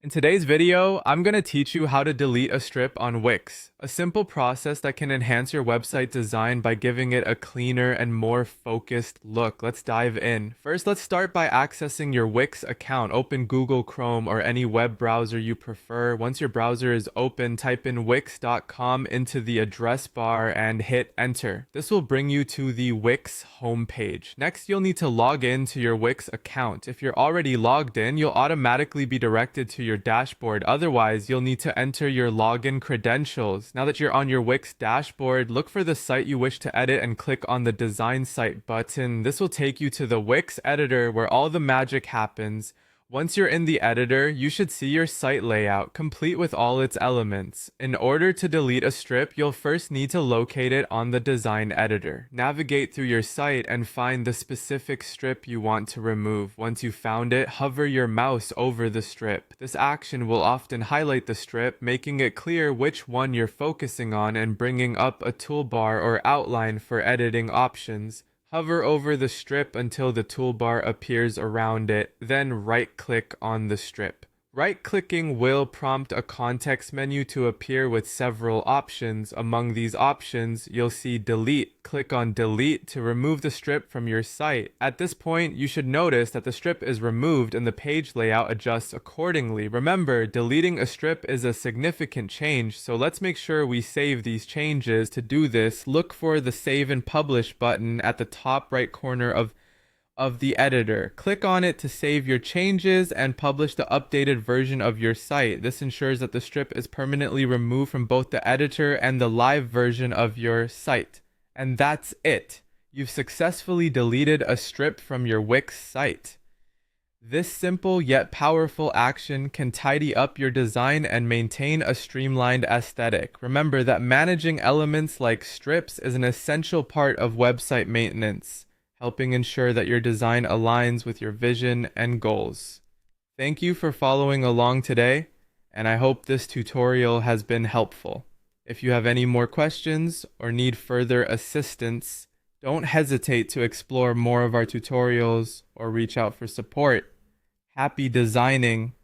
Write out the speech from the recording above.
In today's video, I'm going to teach you how to delete a strip on Wix, a simple process that can enhance your website design by giving it a cleaner and more focused look. Let's dive in. First, let's start by accessing your Wix account. Open Google Chrome or any web browser you prefer. Once your browser is open, type in wix.com into the address bar and hit enter. This will bring you to the Wix homepage. Next, you'll need to log in to your Wix account. If you're already logged in, you'll automatically be directed to your dashboard. Otherwise, you'll need to enter your login credentials. Now that you're on your Wix dashboard, look for the site you wish to edit and click on the Design Site button. This will take you to the Wix Editor where all the magic happens. Once you're in the editor, you should see your site layout, complete with all its elements. In order to delete a strip, you'll first need to locate it on the design editor. Navigate through your site and find the specific strip you want to remove. Once you've found it, hover your mouse over the strip. This action will often highlight the strip, making it clear which one you're focusing on and bringing up a toolbar or outline for editing options. Hover over the strip until the toolbar appears around it, then right-click on the strip. Right-clicking will prompt a context menu to appear with several options. Among these options, you'll see Delete. Click on Delete to remove the strip from your site. At this point, you should notice that the strip is removed and the page layout adjusts accordingly. Remember, deleting a strip is a significant change, so let's make sure we save these changes. To do this, look for the Save and Publish button at the top right corner of the editor. Click on it to save your changes and publish the updated version of your site. This ensures that the strip is permanently removed from both the editor and the live version of your site. And that's it. You've successfully deleted a strip from your Wix site. This simple yet powerful action can tidy up your design and maintain a streamlined aesthetic. Remember that managing elements like strips is an essential part of website maintenance, helping ensure that your design aligns with your vision and goals. Thank you for following along today, and I hope this tutorial has been helpful. If you have any more questions or need further assistance, don't hesitate to explore more of our tutorials or reach out for support. Happy designing!